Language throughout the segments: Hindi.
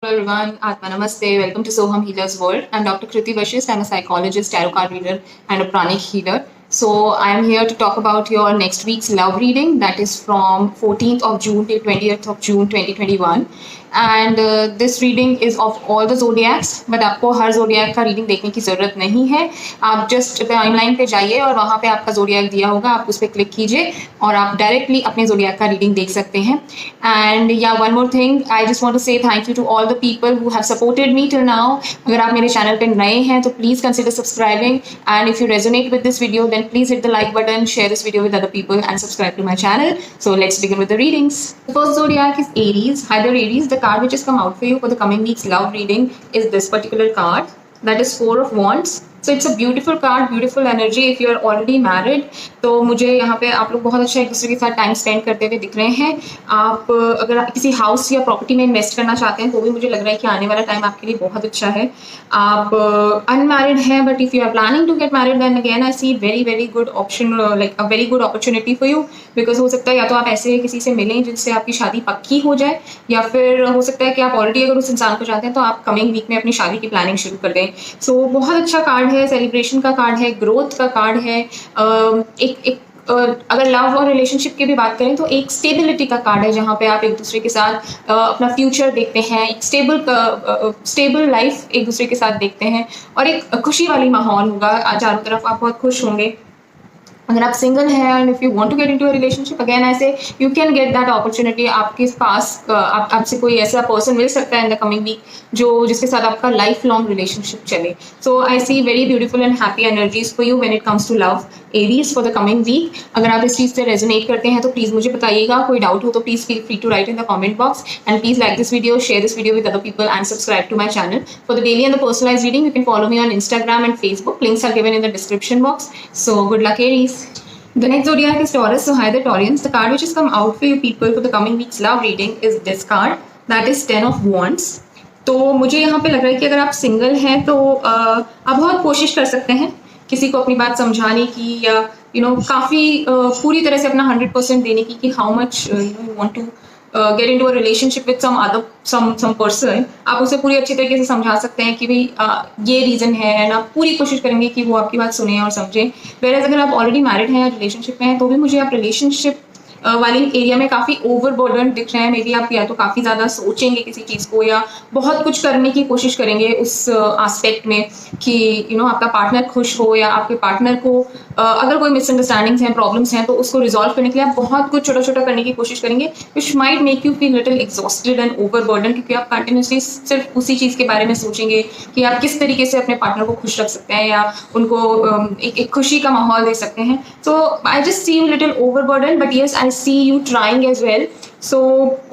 Hello everyone, Atma Namaste. Welcome to Soham Healer's World. I'm Dr. Kriti Vashist. I'm a psychologist, tarot card reader, and a pranic healer. So I am here to talk about your next week's love reading. That is from 14th of June till 20th of June 2021. And this reading is of all the zodiacs, but आपको हर zodiac का reading देखने की ज़रूरत नहीं है. आप just timeline पे जाइए और वहाँ पे आपका zodiac दिया होगा, आप उस पर क्लिक कीजिए और आप directly अपने zodiac का reading देख सकते हैं. And yeah, one more thing, I just want to say thank you to all the people who have supported me till now. अगर आप मेरे channel पे नए हैं तो please consider subscribing, and if you resonate with this video then please hit the like button, share this video with other people and subscribe to my channel. So let's begin with the readings. The first zodiac is Aries. Hi there Aries. The card which has come out for you for the coming week's love reading is this particular card. That is Four of Wands. So it's a beautiful card, beautiful energy. If you are already married, तो मुझे यहाँ पे आप लोग बहुत अच्छा एक दूसरे के साथ टाइम स्पेंड करते हुए दिख रहे हैं. आप अगर आप किसी हाउस या प्रॉपर्टी में इन्वेस्ट करना चाहते हैं तो भी मुझे लग रहा है कि आने वाला टाइम आपके लिए बहुत अच्छा है. आप अनमैरिड हैं but if you are planning to get married then again I see very good option, like a very good opportunity for you. Because हो सकता है या तो आप ऐसे किसी से मिलें जिनसे आपकी शादी पक्की हो जाए, या फिर हो सकता है कि आप ऑलरेडी अगर उस इंसान को चाहते हैं तो आप कमिंग वीक में अपनी शादी की प्लानिंग शुरू कर दें. सो बहुत अच्छा कार्ड है, सेलिब्रेशन का कार्ड है, ग्रोथ का कार्ड है. एक अगर लव और रिलेशनशिप की भी बात करें तो एक स्टेबिलिटी का कार्ड है, जहाँ पे आप एक दूसरे के साथ अपना फ्यूचर देखते हैं, एक स्टेबल लाइफ एक दूसरे के साथ देखते हैं और एक खुशी वाली माहौल होगा. चारों तरफ आप बहुत खुश होंगे. अगर आप सिंगल हैं and if you want to get into a relationship again I say you can get that opportunity. आपके पास आपसे कोई ऐसा पर्सन मिल सकता है इन द कमिंग वीक जिसके साथ आपका लाइफ लॉन्ग रिलेशनशिप चले. So I see very beautiful and happy energies for you when it comes to love Aries for the coming week. अगर आप इस चीज़ से रेजोनेट करते हैं तो प्लीज़ मुझे बताइएगा. कोई डाउट हो तो please feel free to write in the comment box and please like this video, share this video with other people and subscribe to my channel for the daily and the personalised reading. You can follow me on Instagram and Facebook. Links are given in the description box. So good luck Aries. The next zodiac is Taurus. So hi there Taurians. The card which has come out for you people for the coming week's love reading is this card. That is Ten of Wands. तो मुझे यहाँ पे लग रहा है कि अगर आप सिंगल हैं तो आप बहुत कोशिश कर सकते हैं किसी को अपनी बात समझाने की, या काफ़ी पूरी तरह से अपना 100% देने की कि how much you want to get into a relationship with some person. आप उसे पूरी अच्छी तरीके से समझा सकते हैं कि भाई ये रीज़न है, एंड आप पूरी कोशिश करेंगे कि वो आपकी बात सुने और समझें. वेयर अगर आप ऑलरेडी मैरिड हैं या रिलेशनशिप में हैं तो भी मुझे आप रिलेशनशिप वाली एरिया में काफ़ी ओवरबर्डन दिख रहे हैं. मे बी आप या तो काफ़ी ज़्यादा सोचेंगे किसी चीज़ को या बहुत कुछ करने की कोशिश करेंगे उस एस्पेक्ट में कि आपका पार्टनर खुश हो, या आपके पार्टनर को अगर कोई मिसअंडरस्टैंडिंग्स हैं, प्रॉब्लम्स हैं तो उसको रिजॉल्व करने के लिए आप बहुत कुछ छोटा छोटा करने की कोशिश करेंगे, which might make you feel little exhausted and overburden, क्योंकि आप कंटिन्यूसली सिर्फ उसी चीज़ के बारे में सोचेंगे कि आप किस तरीके से अपने पार्टनर को खुश रख सकते हैं या उनको एक खुशी का माहौल दे सकते हैं. So I just see you little overburden, but yes I see you trying as well. सो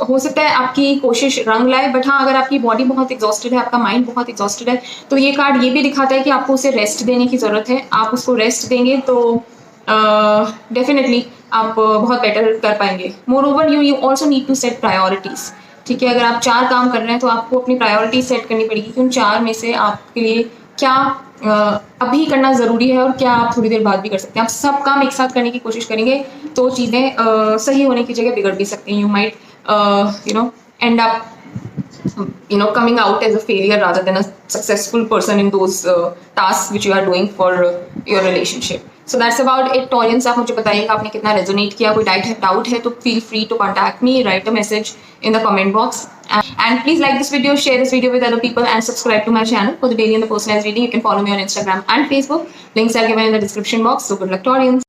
हो सकता है आपकी कोशिश रंग लाए, बट हाँ अगर आपकी बॉडी बहुत एग्जॉस्टेड है, आपका माइंड बहुत एग्जॉस्टेड है, तो ये कार्ड ये भी दिखाता है कि आपको उसे रेस्ट देने की ज़रूरत है. आप उसको रेस्ट देंगे तो डेफिनेटली आप बहुत बेटर कर पाएंगे. Moreover you also need to set priorities. ठीक है, अगर आप 4 काम कर रहे हैं तो आपको अपनी प्रायोरिटी सेट करनी पड़ेगी कि उन 4 में से आपके लिए क्या अभी करना ज़रूरी है और क्या आप थोड़ी देर बाद भी कर सकते हैं. आप सब काम एक साथ करने की कोशिश करेंगे तो चीज़ें सही होने की जगह बिगड़ भी सकती हैं. You might and up coming out as a failure rather than a successful person in those tasks which you are doing for your relationship. So that's about it Taurians. आप मुझे बताइएगा आपने कितना रेजोनेट किया. कोई डाउट है तो feel free to contact me, write a message in the comment box. And please like this video, share this video with other people and subscribe to my channel for the daily and the personalized reading. You can follow me on Instagram and Facebook. Links are given in the description box. So good luck Taurians.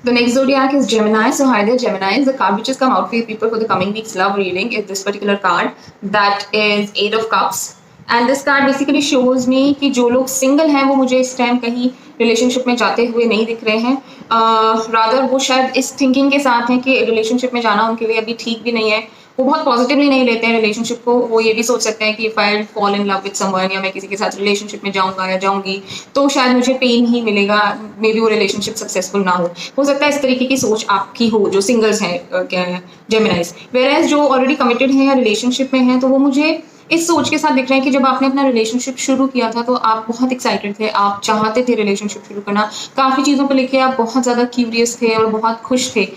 The next zodiac is Gemini. So hi there Geminis. The card which has come out for you people for the coming week's love reading is this particular card. That is Eight of Cups. And this card basically shows me कि जो लोग सिंगल हैं वो मुझे इस टाइम कहीं रिलेशनशिप में जाते हुए नहीं दिख रहे हैं. रादर वो शायद इस थिंकिंग के साथ हैं कि रिलेशनशिप में जाना उनके लिए अभी ठीक भी नहीं है. वो बहुत पॉजिटिवली नहीं लेते हैं रिलेशनशिप को. वो ये भी सोच सकते हैं कि if I fall in love with someone, या मैं किसी के साथ रिलेशनशिप में जाऊंगा या जाऊंगी तो शायद मुझे पेन ही मिलेगा, मे बी वो रिलेशनशिप सक्सेसफुल ना हो सकता है इस तरीके की सोच आपकी हो जो सिंगल्स हैं जेमिनाइज. वेयर एज जो ऑलरेडी कमिटेड हैं या रिलेशनशिप में हैं तो वो मुझे इस सोच के साथ दिख रहे हैं कि जब आपने अपना रिलेशनशिप शुरू किया था तो आप बहुत एक्साइटेड थे, आप चाहते थे रिलेशनशिप शुरू करना, काफ़ी चीज़ों को लेके आप बहुत ज़्यादा क्यूरियस थे और बहुत खुश थे।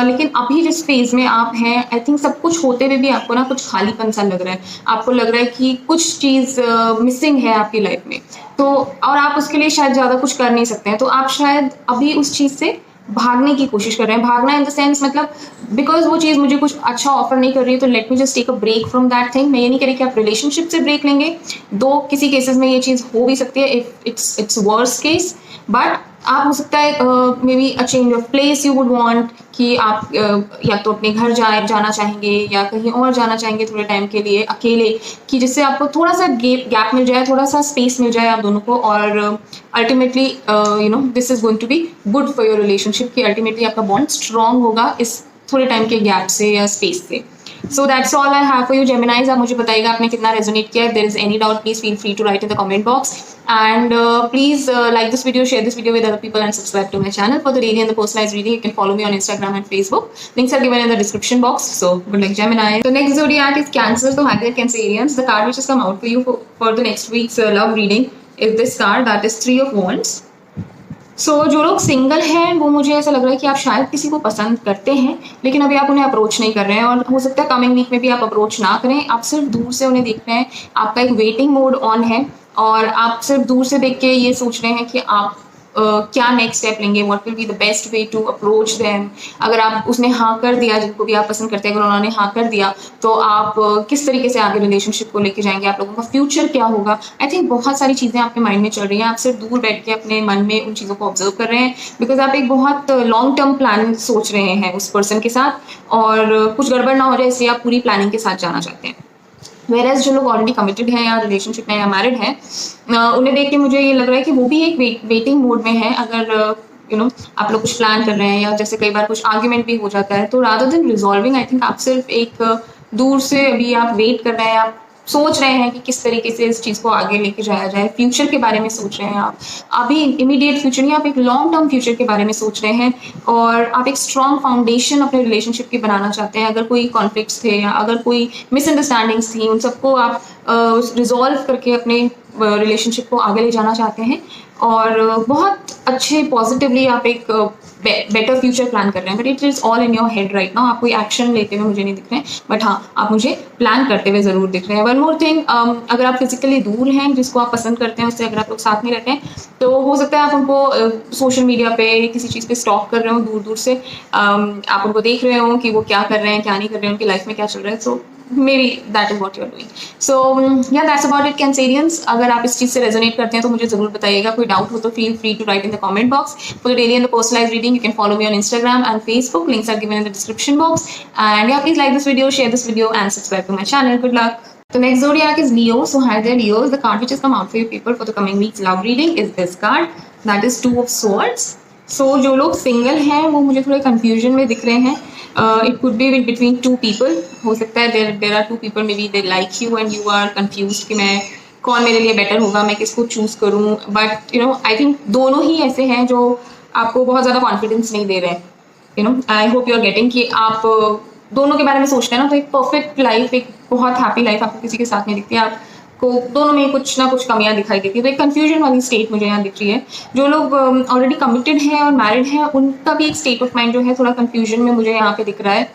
लेकिन अभी जिस फेज़ में आप हैं, आई थिंक सब कुछ होते हुए भी आपको ना कुछ खालीपन सा लग रहा है। आपको लग रहा है कि कुछ चीज़ मिसिंग है आपकी लाइफ में। तो और आप उसके लिए शायद ज़्यादा कुछ कर नहीं सकते हैं, तो आप शायद अभी उस चीज़ से भागने की कोशिश कर रहे हैं। भागना इन द सेंस मतलब बिकॉज़ वो चीज़ मुझे कुछ अच्छा ऑफ़र नहीं कर रही है, तो let me just take a break from that thing. मैं ये नहीं कह रही कि आप रिलेशनशिप से ब्रेक लेंगे, दो किसी केसेस में ये चीज़ हो भी सकती है if its worst case, but आप हो सकता है may be a change of place you would want कि आप या तो अपने घर जाना चाहेंगे या कहीं और जाना चाहेंगे थोड़े टाइम के लिए अकेले, कि जिससे आपको थोड़ा सा गैप मिल जाए, थोड़ा सा स्पेस मिल जाए आप दोनों को, और ultimately this is going to be good for your relationship, कि अल्टीमेटली आपका बॉन्ड स्ट्रांग होगा इस थोड़े टाइम के गैप से या स्पेस से। So that's all I have for you, Geminis. आप मुझे बताइएगा आपने कितना रेजोनेट किया. If there is any doubt, please feel free to write in the comment box. And please like this video, share this video with other people, and subscribe to my channel for the daily and the personalized reading. You can follow me on Instagram and Facebook. Links are given in the description box. So good luck, Gemini. The next zodiac is Cancer. So hi there, Cancerians. The card which has come out for you for the next week's love reading is this card, that is Three of Wands. जो लोग सिंगल हैं वो मुझे ऐसा लग रहा है कि आप शायद किसी को पसंद करते हैं, लेकिन अभी आप उन्हें अप्रोच नहीं कर रहे हैं, और हो सकता है कमिंग वीक में भी आप अप्रोच ना करें, आप सिर्फ दूर से उन्हें देख रहे हैं। आपका एक वेटिंग मोड ऑन है और आप सिर्फ दूर से देख के ये सोच रहे हैं कि आप क्या नेक्स्ट स्टेप लेंगे, what will be the best way to approach them. अगर आप उसने हाँ कर दिया, जिनको भी आप पसंद करते हैं, अगर उन्होंने हाँ कर दिया, तो आप किस तरीके से आगे रिलेशनशिप को लेके जाएंगे, आप लोगों का फ्यूचर क्या होगा। आई थिंक बहुत सारी चीज़ें आपके माइंड में चल रही हैं, आप सिर्फ दूर बैठ के अपने मन में उन चीज़ों को ऑब्जर्व कर रहे हैं, बिकॉज आप एक बहुत लॉन्ग टर्म प्लान सोच रहे हैं उस पर्सन के साथ, और कुछ गड़बड़ ना हो जाए इसलिए आप पूरी प्लानिंग के साथ जाना चाहते हैं। वेरएज जो लोग ऑलरेडी कमिटेड हैं या रिलेशनशिप में या मैरिड हैं, उन्हें देख के मुझे ये लग रहा है कि वो भी एक वेटिंग मोड में है। अगर आप लोग कुछ प्लान कर रहे हैं या जैसे कई बार कुछ आर्ग्यूमेंट भी हो जाता है, तो rather than resolving, I think आप सिर्फ एक दूर से अभी आप वेट कर रहे हैं, आप सोच रहे हैं कि किस तरीके से इस चीज़ को आगे लेके जाया जाए, फ्यूचर के बारे में सोच रहे हैं आप। अभी इमीडिएट फ्यूचर नहीं, आप एक लॉन्ग टर्म फ्यूचर के बारे में सोच रहे हैं, और आप एक स्ट्रॉन्ग फाउंडेशन अपने रिलेशनशिप की बनाना चाहते हैं। अगर कोई कॉन्फ्लिक्ट्स थे या अगर कोई मिसअंडरस्टैंडिंग्स थी, उन सबको आप रिजॉल्व करके अपने रिलेशनशिप को आगे ले जाना चाहते हैं, और बहुत अच्छे पॉजिटिवली आप एक बेटर फ्यूचर प्लान कर रहे हैं, but it is all in your head right now. आप कोई एक्शन लेते हुए मुझे नहीं दिख रहे हैं, बट हाँ आप मुझे प्लान करते हुए ज़रूर दिख रहे हैं। वन मोर थिंग, अगर आप फिजिकली दूर हैं, जिसको आप पसंद करते हैं उससे अगर आप लोग साथ में रहते हैं, तो हो सकता है आप उनको सोशल मीडिया पे किसी चीज़ पे स्टॉक कर रहे हो दूर दूर से, आप उनको देख रहे हो कि वो क्या कर रहे हैं क्या नहीं कर रहे हैं, उनकी लाइफ में क्या चल रहा है। सो maybe that is what you're doing. So yeah, that's about it, Cancerians. अगर आप इस चीज़ से रेजोनेट करते हैं तो मुझे ज़रूर बताइएगा। कोई डाउट हो तो feel free to write in the comment box. For the daily and the personalized reading, you can follow me on Instagram and Facebook. Links are given in the description box. And yeah, please like this video, share this video, and subscribe to my channel. Good luck. The next zodiac is Leo. So hi there, Leos. The card which has come out for you people for the coming week's love reading is this card. That is Two of Swords. जो लोग सिंगल हैं वो मुझे थोड़े कन्फ्यूजन में दिख रहे हैं। It could be between two people, हो सकता है there are two people, maybe they like you and you are confuse कि मैं कौन मेरे लिए बेटर होगा, मैं किसको चूज़ करूँ। बट आई थिंक दोनों ही ऐसे हैं जो आपको बहुत ज़्यादा कॉन्फिडेंस नहीं दे रहे हैं। I hope you are getting कि आप दोनों के बारे में सोचते हैं ना, तो एक परफेक्ट लाइफ, एक बहुत हैप्पी लाइफ आपको किसी के साथ नहीं दिखती है, आप को दोनों में कुछ ना कुछ कमियां दिखाई देती है। तो एक कंफ्यूजन वाली स्टेट मुझे यहाँ दिख रही है। जो लोग ऑलरेडी कमिटेड हैं और मैरिड हैं, उनका भी एक स्टेट ऑफ माइंड जो है थोड़ा कंफ्यूजन में मुझे यहाँ पे दिख रहा है।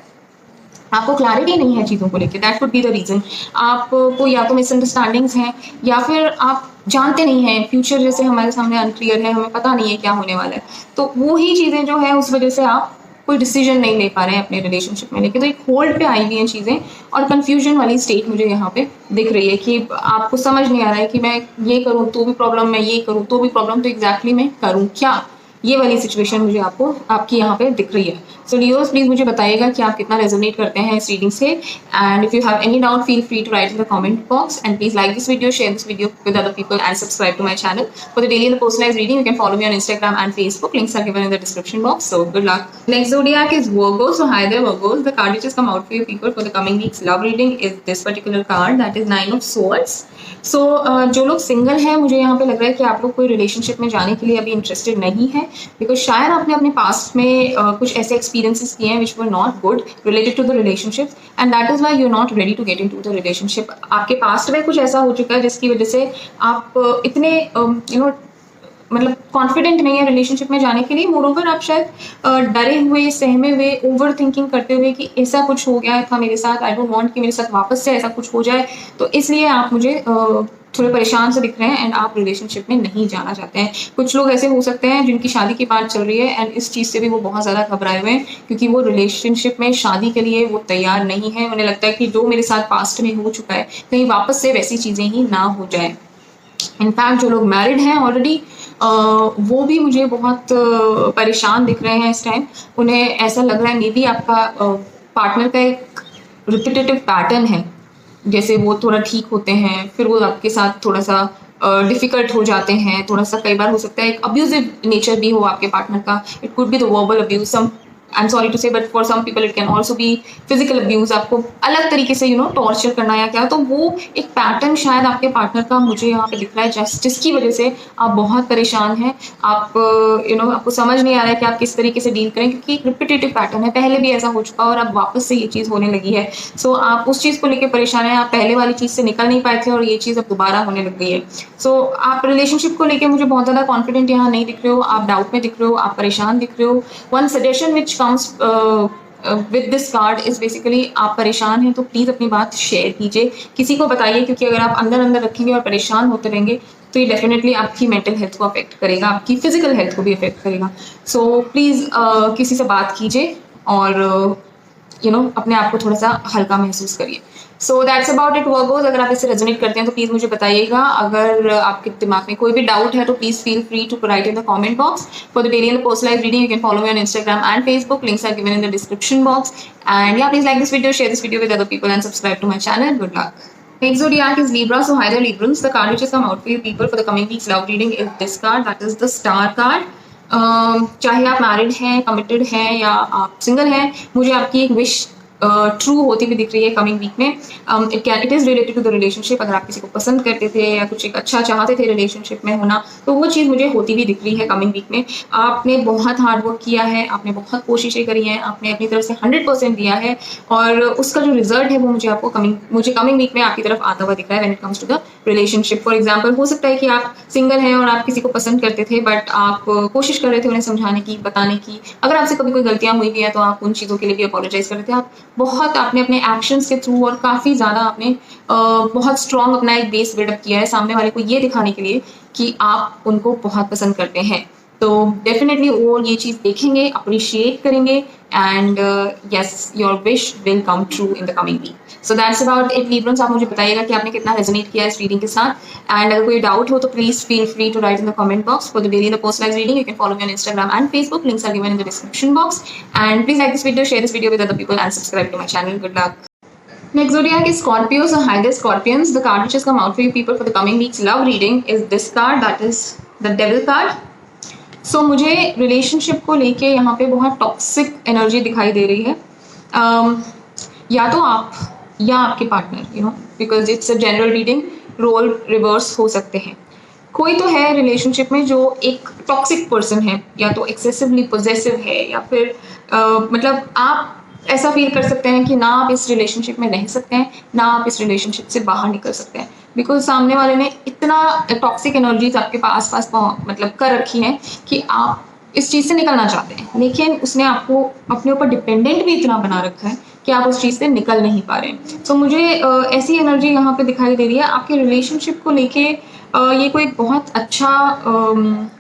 आपको क्लैरिटी नहीं है चीज़ों को लेकर, that would be the reason. आपको या तो मिसअंडरस्टैंडिंग्स हैं या फिर आप जानते नहीं हैं, फ्यूचर जैसे हमारे सामने अनक्लियर है, हमें पता नहीं है क्या होने वाला है, तो वो ही चीज़ें जो है उस वजह से आप कोई डिसीजन नहीं ले पा रहे हैं अपने रिलेशनशिप में लेके। तो एक होल्ड पे आई हुई हैं चीज़ें, और कन्फ्यूजन वाली स्टेट मुझे यहाँ पे दिख रही है कि आपको समझ नहीं आ रहा है कि मैं ये करूँ तो भी प्रॉब्लम, मैं ये करूँ तो भी प्रॉब्लम, तो एग्जैक्टली मैं करूँ क्या, ये वाली सिचुएशन मुझे आपकी यहाँ पे दिख रही है। सो लियोस प्लीज मुझे बताइएगा कि आप कितना रेजोनेट करते हैं इस रीडिंग से, and if you have any doubt feel free to write in the comment box, and please like this video, share this video with other people, and subscribe to my channel for the daily and personalised reading. You can follow me on Instagram and Facebook. Links are given in the description box. So good luck. Next zodiac is Virgo. So hi there, Virgos. The card which has come out for you people for the coming week's love reading is this particular card, that is Nine of Swords. जो लोग सिंगल हैं, मुझे यहाँ पे लग रहा है कि आप लोग कोई रिलेशनशिप में जाने के लिए अभी इंटरेस्टेड नहीं है, बिकॉज शायद आपने अपने पास्ट में कुछ ऐसे एक्सपीरियंसेस किए हैं which were not good related to the relationship, and that is why you not ready to get in to the relationship. आपके पास्ट में कुछ ऐसा हो चुका है जिसकी वजह से आप इतने मतलब कॉन्फिडेंट नहीं है रिलेशनशिप में जाने के लिए। मोरओवर आप शायद डरे हुए, सहमे हुए, ओवर थिंकिंग करते हुए कि ऐसा कुछ हो गया था मेरे साथ, आई डोंट वांट कि मेरे साथ वापस से ऐसा कुछ हो जाए, तो इसलिए आप मुझे थोड़े परेशान से दिख रहे हैं एंड आप रिलेशनशिप में नहीं जाना चाहते हैं। कुछ लोग ऐसे हो सकते हैं जिनकी शादी की बात चल रही है एंड इस चीज़ से भी वो बहुत ज़्यादा घबराए हुए हैं क्योंकि वो रिलेशनशिप में शादी के लिए वो तैयार नहीं है। उन्हें लगता है कि जो मेरे साथ पास्ट में हो चुका है कहीं वापस से वैसी चीज़ें ही ना हो जाए। इनफैक्ट जो लोग मैरिड हैं ऑलरेडी वो भी मुझे बहुत परेशान दिख रहे हैं इस टाइम। उन्हें ऐसा लग रहा है मे बी आपका पार्टनर का एक रिपीटेटिव पैटर्न है, जैसे वो थोड़ा ठीक होते हैं फिर वो आपके साथ थोड़ा सा डिफिकल्ट हो जाते हैं, थोड़ा सा कई बार हो सकता है एक अब्यूजिव नेचर भी हो आपके पार्टनर का। It could be the verbal abuse, some I am sorry to say but for some people it can also be physical abuse, आपको अलग तरीके से टॉर्चर करना या क्या। तो वो एक पैटर्न शायद आपके पार्टनर का मुझे यहाँ पे दिख रहा है जिसकी वजह से आप बहुत परेशान हैं। आप आपको समझ नहीं आ रहा है कि आप किस तरीके से डील करें क्योंकि एक रिपीटेटिव पैटर्न है, पहले भी ऐसा हो चुका और अब वापस से ये चीज़ होने लगी है। सो आप उस चीज़ को लेकर परेशान हैं, आप पहले वाली चीज़ से निकल नहीं पाए थे और ये चीज़ अब दोबारा होने लग गई है। सो आप रिलेशनशिप को लेकर मुझे बहुत ज़्यादा कॉन्फिडेंट यहाँ नहीं दिख रहे हो, आप डाउट में दिख रहे हो, आप परेशान दिख रहे हो। One suggestion which comes with this card is basically आप परेशान हैं तो प्लीज़ अपनी बात शेयर कीजिए, किसी को बताइए, क्योंकि अगर आप अंदर अंदर रखेंगे और परेशान होते रहेंगे तो ये डेफिनेटली आपकी मेंटल हेल्थ को अफेक्ट करेगा, आपकी फिजिकल हेल्थ को भी अफेक्ट करेगा। सो प्लीज़ किसी से बात कीजिए और अपने आप को थोड़ा सा हल्का महसूस करिए। सो दैट्स अबाउट इट वर्गोज। अगर आप इससे रेजोनेट करते हैं तो प्लीज़ मुझे बताइएगा। अगर आपके दिमाग में कोई भी डाउट है तो please feel free to write in the comment box. For the daily and personalised reading you can follow me on Instagram and Facebook. Links are given in the description box. And yeah, please like this video, share this video with other people and subscribe to my channel. Good luck. Next zodiac is Libra. So hi there Librans. The card which has come out for you people for the coming week's love reading is this card. That is the Star card. चाहे आप मैरिड हैं, कमिटेड हैं या आप सिंगल हैं, मुझे आपकी एक विश ट्रू होती हुई दिख रही है कमिंग वीक में। It is related to the relationship. अगर आप किसी को पसंद करते थे या कुछ एक अच्छा चाहते थे रिलेशनशिप में होना, तो वो चीज़ मुझे होती हुई दिख रही है कमिंग वीक में। आपने बहुत हार्ड वर्क किया है, आपने बहुत कोशिशें करी हैं, आपने अपनी तरफ से 100% दिया है और उसका जो रिजल्ट है वो मुझे कमिंग वीक में आपकी तरफ आता हुआ दिख रहा है when it comes to the relationship. For example हो सकता है कि आप सिंगल हैं और आप किसी को पसंद करते थे बट आप कोशिश कर रहे थे उन्हें समझाने की, बताने की। अगर आपसे कभी कोई गलतियाँ हुई भी हैं तो आप उन चीज़ों के लिए भी अपोलोजाइज कर रहे थे। आप बहुत आपने अपने एक्शंस के थ्रू और काफ़ी ज़्यादा आपने बहुत स्ट्रॉन्ग अपना एक बेस बिल्डअप किया है सामने वाले को ये दिखाने के लिए कि आप उनको बहुत पसंद करते हैं। तो डेफिनेटली वो ये चीज़ देखेंगे, अप्रिशिएट करेंगे and yes your wish will come true in the coming week. So that's about it Librans. आप मुझे बताइएगा कि आपने कितना रेजोनेट किया इस रीडिंग के साथ एंड अगर कोई डाउट हो तो please feel free to write in the comment box. For the daily the personalised reading you can follow me on Instagram and Facebook. Links are given in the description box. And please like this video, share this video with other people and subscribe to my channel. Good luck. Next zodiac is Scorpio. So hi there Scorpions. The card which has come out for you people for the coming week's love reading is this card. That is the Devil card. So मुझे रिलेशनशिप को लेके यहाँ पे बहुत टॉक्सिक एनर्जी दिखाई दे रही है। या तो आप या आपके partner, because it's a general reading, role reverse हो सकते हैं। कोई तो है रिलेशनशिप में जो एक टॉक्सिक पर्सन है, या तो एक्सेसिवली पोजेसिव है या फिर मतलब आप ऐसा फील कर सकते हैं कि ना आप इस रिलेशनशिप में रह सकते हैं ना आप इस रिलेशनशिप से बाहर निकल सकते हैं, बिकॉज सामने वाले ने इतना टॉक्सिक एनर्जीज आपके पास मतलब कर रखी हैं कि आप इस चीज़ से निकलना चाहते हैं, लेकिन उसने आपको अपने ऊपर डिपेंडेंट भी इतना बना रखा है कि आप उस चीज़ से निकल नहीं पा रहे हैं। सो मुझे ऐसी एनर्जी यहाँ पे दिखाई दे रही है आपके रिलेशनशिप को लेके। ये कोई बहुत अच्छा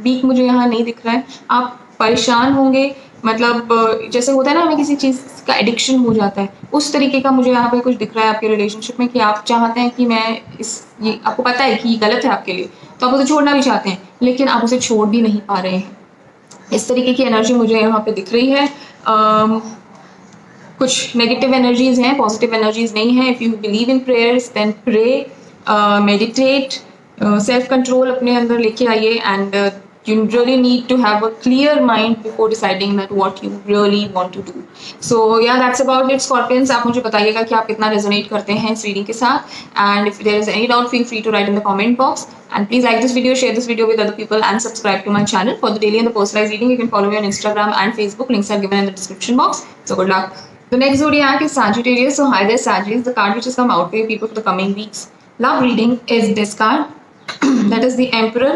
वीक मुझे यहाँ नहीं दिख रहा है। आप परेशान होंगे, मतलब जैसे होता है ना हमें किसी चीज़ का एडिक्शन हो जाता है, उस तरीके का मुझे यहाँ पे कुछ दिख रहा है आपके रिलेशनशिप में कि आप चाहते हैं कि ये आपको पता है कि ये गलत है आपके लिए, तो आप उसे छोड़ना भी चाहते हैं लेकिन आप उसे छोड़ भी नहीं पा रहे हैं। इस तरीके की एनर्जी मुझे यहाँ पे दिख रही है। कुछ नेगेटिव एनर्जीज हैं, पॉजिटिव एनर्जीज नहीं है। If you believe in prayers then pray, meditate, self control अपने अंदर लेके आइए and you really need to have a clear mind before deciding that what you really want to do. So yeah, that's about it, Scorpions. आप मुझे बताइएगा कि आप कितना resonate करते हैं इस reading के साथ, and if there is any doubt, feel free to write in the comment box, and please like this video, share this video with other people, and subscribe to my channel for the daily and the personalized reading. You can follow me on Instagram and Facebook, links are given in the description box. So good luck. The next zodiac is Sagittarius. So hi there, Sagittarius. The card which has come out for you people for the coming weeks love reading is this card. That is the Emperor.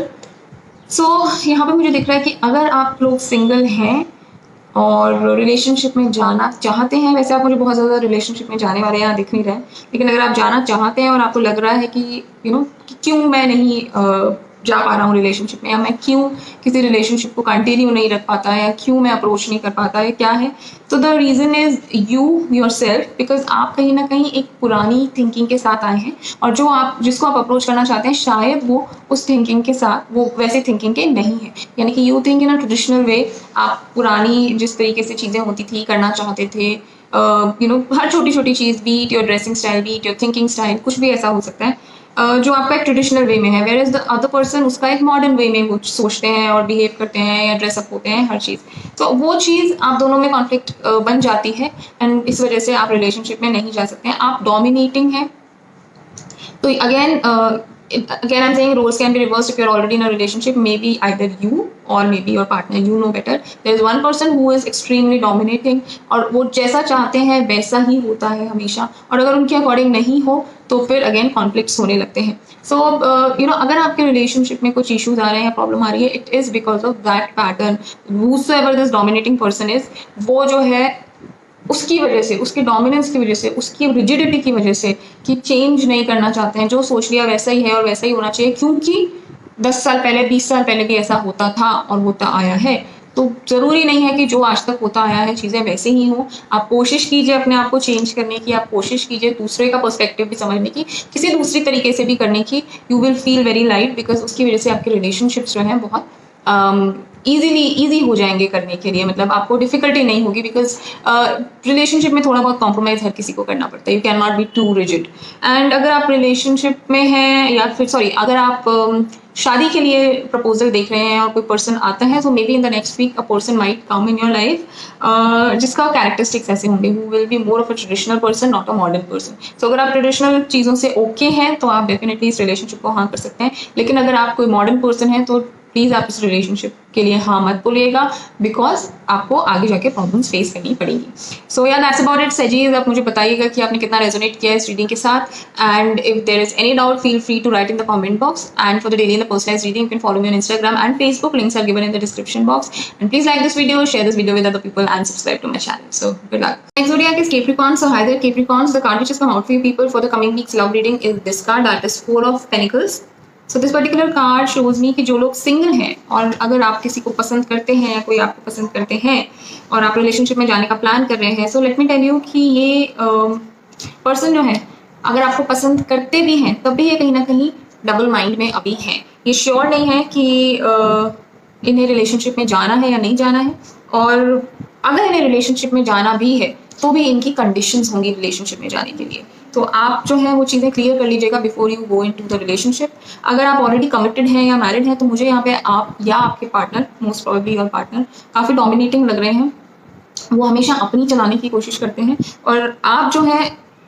सो यहाँ पे मुझे दिख रहा है कि अगर आप लोग सिंगल हैं और रिलेशनशिप में जाना चाहते हैं, वैसे आप मुझे बहुत ज़्यादा रिलेशनशिप में जाने वाले यहाँ दिख नहीं रहे हैं, लेकिन अगर आप जाना चाहते हैं और आपको लग रहा है कि कि क्यों मैं नहीं जा पा रहा हूँ रिलेशनशिप में, या मैं क्यों किसी रिलेशनशिप को कंटिन्यू नहीं रख पाता, या क्यों मैं अप्रोच नहीं कर पाता है, क्या है, तो the reason is you your self, because आप कहीं ना कहीं एक पुरानी थिंकिंग के साथ आए हैं, और जिसको आप अप्रोच करना चाहते हैं शायद वो उस थिंकिंग के साथ, वो वैसे थिंकिंग के नहीं है, यानी कि you think in a traditional way. आप पुरानी जिस तरीके से चीज़ें होती थी, करना चाहते थे, हर छोटी छोटी चीज़, be it your dressing style, be it your thinking style, कुछ भी ऐसा हो सकता है जो आपका एक ट्रेडिशनल वे में है, where is the other person उसका एक मॉडर्न वे में वो सोचते हैं और बिहेव करते हैं या ड्रेसअप होते हैं, हर चीज़, तो वो चीज़ आप दोनों में कॉन्फ्लिक्ट बन जाती है, एंड इस वजह से आप रिलेशनशिप में नहीं जा सकते हैं। आप डोमिनेटिंग हैं, तो again I'm saying roles can be reversed if you're already in a relationship. Maybe either you or maybe your partner, you know better. There is one person who is extremely dominating, और वो जैसा चाहते हैं वैसा ही होता है हमेशा, और अगर उनके अकॉर्डिंग नहीं हो तो फिर अगेन कॉन्फ्लिक्ट्स होने लगते हैं। सो अगर आपके रिलेशनशिप में कुछ इश्यूज आ रहे हैं या प्रॉब्लम आ रही है, it is because of that pattern. whosoever this dominating person is, वो जो है उसकी वजह से, उसके डोमिनेंस की वजह से, उसकी रिजिडिटी की वजह से, कि चेंज नहीं करना चाहते हैं, जो सोच लिया वैसा ही है और वैसा ही होना चाहिए, क्योंकि 10 साल पहले 20 साल पहले भी ऐसा होता था और होता आया है, तो ज़रूरी नहीं है कि जो आज तक होता आया है चीज़ें वैसे ही हों। आप कोशिश कीजिए अपने आप को चेंज करने की, आप कोशिश कीजिए दूसरे का पर्सपेक्टिव भी समझने की, किसी दूसरी तरीके से भी करने की। You will feel very light, because उसकी वजह से आपके रिलेशनशिप्स जो हैं बहुत ईजी हो जाएंगे करने के लिए, मतलब आपको डिफिकल्टी नहीं होगी, बिकॉज रिलेशनशिप में थोड़ा बहुत कॉम्प्रोमाइज़ हर किसी को करना पड़ता है। You can not be too rigid. And अगर आप रिलेशनशिप में हैं, या फिर अगर आप शादी के लिए प्रपोजल देख रहे हैं और कोई पर्सन आता है, तो maybe in the next week a person might come in your life जिसका कैरेक्टरिस्टिक्स ऐसे होंगे, who will be more of a traditional person, not a modern person. So अगर आप ट्रेडिशनल चीज़ों से ओके हैं तो आप डेफिनेटली इस रिलेशनशिप को हाँ कर सकते हैं, लेकिन अगर आप कोई मॉडर्न पर्सन है तो प्लीज़ आप इस रिलेशनशिप के लिए हाँ मत बोलिएगा, बिकॉज आपको आगे जाके प्रॉब्लम्स फेस करनी पड़ेंगी। सो या दैट्स अबाउट इट सजीज। आप मुझे बताइएगा कि आपने कितना रेजोनेट किया है इस रीडिंग के साथ, and if there is any doubt feel free to write in the comment box, and for the daily and the personalised reading you can follow me on Instagram and Facebook, links are given in the description box, and please like this video, share this video with other people, and subscribe to my channel. So good luck. Next zodiac is Capricorn. So hi there, Capricorns. The card which has come out for you people for the coming week's love reading is this card, that is Four of Pentacles. So this particular card shows मी कि जो लोग सिंगल हैं और अगर आप किसी को पसंद करते हैं या कोई आपको पसंद करते हैं और आप रिलेशनशिप में जाने का प्लान कर रहे हैं, so let me tell you कि ये पर्सन जो है अगर आपको पसंद करते भी हैं तब भी ये कहीं ना कहीं डबल माइंड में अभी हैं। ये श्योर नहीं है कि इन्हें रिलेशनशिप में जाना है या नहीं जाना है, और अगर इन्हें रिलेशनशिप में जाना भी है तो भी इनकी कंडीशंस होंगी रिलेशनशिप में जाने के लिए। तो आप जो है वो चीज़ें क्लियर कर लीजिएगा before you go into the relationship. अगर आप ऑलरेडी कमिटेड हैं या मैरिड हैं तो मुझे यहाँ पे आप या आपके partner, most probably your partner, काफ़ी डोमिनेटिंग लग रहे हैं। वो हमेशा अपनी चलाने की कोशिश करते हैं, और आप जो है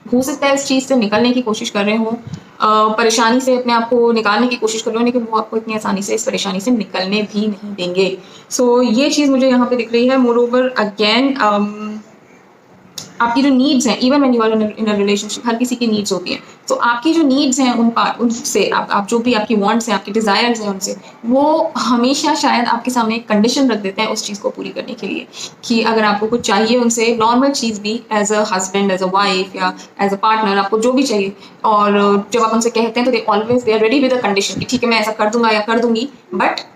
हो सकता है इस चीज़ से निकलने की कोशिश कर रहे हो, परेशानी से अपने आप को निकालने की कोशिश कर रहे हो, लेकिन वो आपको इतनी आसानी से इस परेशानी से निकलने भी नहीं देंगे। सो ये चीज़ मुझे यहाँ पे दिख रही है। मोर ओवर अगेन आपकी जो नीड्स हैं, even when you are in a relationship, हर किसी की नीड्स होती हैं, तो आपकी जो नीड्स हैं उनसे आप जो भी आपकी वांट्स हैं, आपकी डिज़ायर्स हैं, उनसे वो हमेशा शायद आपके सामने एक कंडीशन रख देते हैं उस चीज़ को पूरी करने के लिए, कि अगर आपको कुछ चाहिए उनसे, नॉर्मल चीज़ भी, as a husband, as a wife या एज अ पार्टनर, आपको जो भी चाहिए, और जब आप उनसे कहते हैं तो they are ready with a condition कि ठीक है मैं ऐसा कर दूंगा या कर दूंगी, but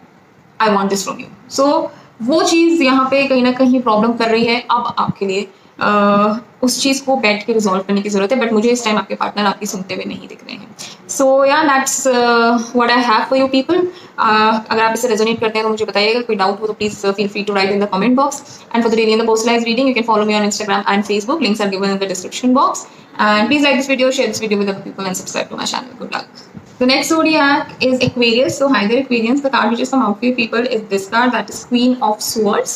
I want this from you. So वो चीज़ यहाँ पे कहीं ना कहीं प्रॉब्लम कर रही है। अब आपके लिए उस चीज़ को बैठ के रिजॉल्व करने की ज़रूरत है, बट मुझे इस टाइम आपके पार्टनर आपकी सुनते हुए नहीं दिख रहे हैं। सो या that's what I have for you people. अगर आप इसे रेजोनेट करते हैं तो मुझे बताइएगा, कोई डाउट हो तो please feel free to write in the comment box, and for the daily and the personalised reading you can follow me on Instagram and Facebook, links are given in the description box, and please like this video, share this video with other people, and subscribe to my channel. Good luck. The next zodiac is Aquarius. So, hi there, Aquarians. The card which is come out for you people is this card, that is Queen of Swords.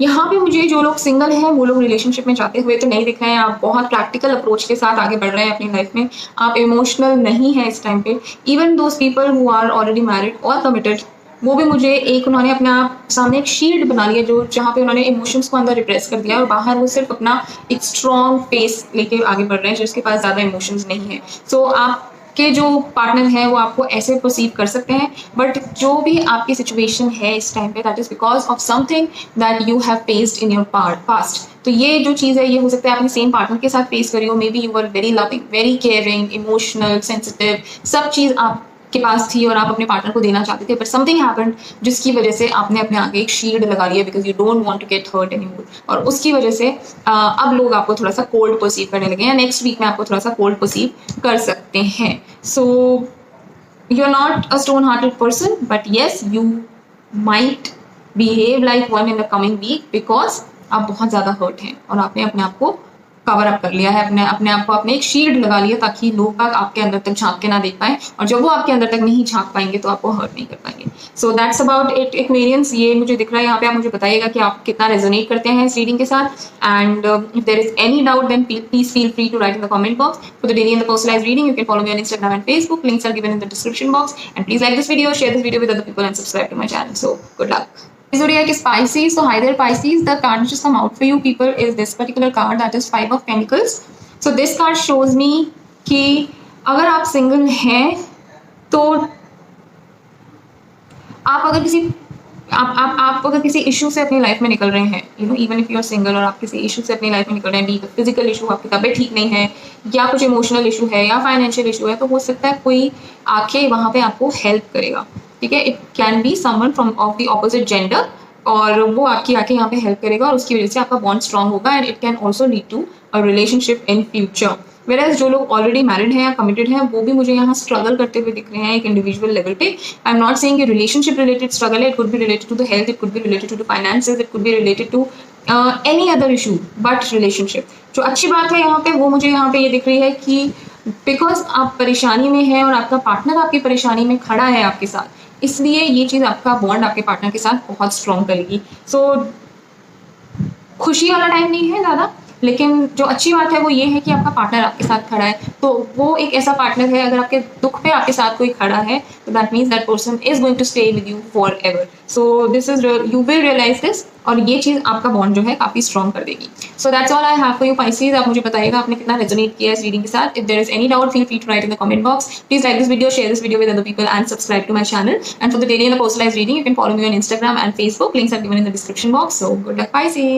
यहाँ पे मुझे जो लोग सिंगल हैं वो लोग रिलेशनशिप में जाते हुए तो नहीं दिख रहे हैं. आप बहुत प्रैक्टिकल अप्रोच के साथ आगे बढ़ रहे हैं अपनी लाइफ में. आप इमोशनल नहीं हैं इस टाइम पे. Even those people who are already married और कमिटेड, वो भी मुझे एक उन्होंने अपने आप सामने एक शील्ड बना लिया जो जहाँ पे उन्होंने इमोशंस को अंदर रिप्रेस कर दिया और बाहर वो सिर्फ अपना एक स्ट्रॉन्ग फेस लेके आगे बढ़ रहे हैं जिसके पास ज़्यादा इमोशंस नहीं है. सो आपके जो पार्टनर है वो आपको ऐसे परसीव कर सकते हैं, बट जो भी आपकी सिचुएशन है इस टाइम पे that is because of something that you have faced in your past. तो ये जो चीज़ है ये हो सकता है आपने सेम पार्टनर के साथ फेस करी हो. Maybe you are very loving, very caring, emotional, sensitive, सब चीज़ आप के पास थी और आप अपने पार्टनर को देना चाहते थे, बट समथिंग हैपेंड जिसकी वजह से आपने अपने आगे एक शील्ड लगा लिया because you don't want to get hurt anymore. और उसकी वजह से अब लोग आपको थोड़ा सा कोल्ड परसीव करने लगे हैं. नेक्स्ट वीक में आपको थोड़ा सा कोल्ड परसीव कर सकते हैं. So you are not a stone hearted person, but yes you might behave like one in the coming week because आप बहुत ज़्यादा हर्ट हैं और आपने अपने आप को कवर अप कर लिया है. अपने आप को आपने एक शील्ड लगा लिया ताकि लोग आपके अंदर तक झांक के ना देख पाए, और जब वो आपके अंदर तक नहीं झांक पाएंगे तो आपको हर्ट नहीं कर पाएंगे. सो दैट्स अबाउट इट एक्वेरियंस. ये मुझे दिख रहा है यहाँ पे. आप मुझे बताइएगा कि आप कितना रेजोनेट करते हैं इस रीडिंग के साथ. And if there is any doubt then please feel free to write in the comment box. For the daily and the personalised reading you can follow me on Instagram and Facebook. Links are given in the description box. And please like this video, share this video with other people, and subscribe to my channel. So good luck. Zodiac is Pisces. So hi there, Pisces. The card which has come out for you people is this particular card, that is Five of Pentacles. So this card shows me कि अगर आप सिंगल हैं तो आप अगर किसी आप अगर किसी इशू से अपनी लाइफ में निकल रहे हैं, you know, even if you are single और आप किसी इशू से अपनी लाइफ में निकल रहे हैं, बी फिजिकल इशू, आपकी तबीयत ठीक नहीं है, या कुछ इमोशनल इशू है, या फाइनेंशियल इशू है, तो हो सकता है कोई आके वहाँ पे आपको हेल्प करेगा. ठीक है, it can be someone from of the opposite gender, और वो आपकी आके यहाँ पे हेल्प करेगा और उसकी वजह से आपका बॉन्ड स्ट्रॉन्ग होगा. And it can also lead to a relationship in future. Whereas जो लोग ऑलरेडी मैरिड हैं या कमिटेड हैं वो भी मुझे यहाँ स्ट्रगल करते हुए दिख रहे हैं एक इंडिविजुअल लेवल पे. आई एम नॉट सेइंग कि रिलेशनशिप रिलेटेड स्ट्रगल है. It could be related to the health, it could be related to the finances, it could be related to any other issue, but relationship. जो अच्छी बात है यहाँ पे वो मुझे यहाँ पे ये दिख रही है कि बिकॉज आप परेशानी में हैं और आपका पार्टनर आपकी परेशानी में खड़ा है आपके साथ, इसलिए ये चीज़ आपका बॉन्ड आपके पार्टनर के साथ बहुत स्ट्रॉन्ग करेगी. सो खुशी वाला टाइम नहीं है ज़्यादा, लेकिन जो अच्छी बात है वो ये है कि आपका पार्टनर आपके साथ खड़ा है. तो वो एक ऐसा पार्टनर है, अगर आपके दुख पे आपके साथ कोई खड़ा है तो that means that person is going to stay with you forever. So this is you will realise this, और ये चीज़ आपका बॉन्ड जो है काफ़ी स्ट्रॉन्ग कर देगी. So that's all I have for you Pisces. आप मुझे बताइएगा आपने कितना रेजोनेट किया इस रीडिंग के साथ. If there is any doubt feel free to write in the comment box. Please like this video, share this video with other people, and subscribe to my channel. And for the daily and personalised reading you can follow me on Instagram and Facebook. Links are given in the description box. So good luck, Pisces.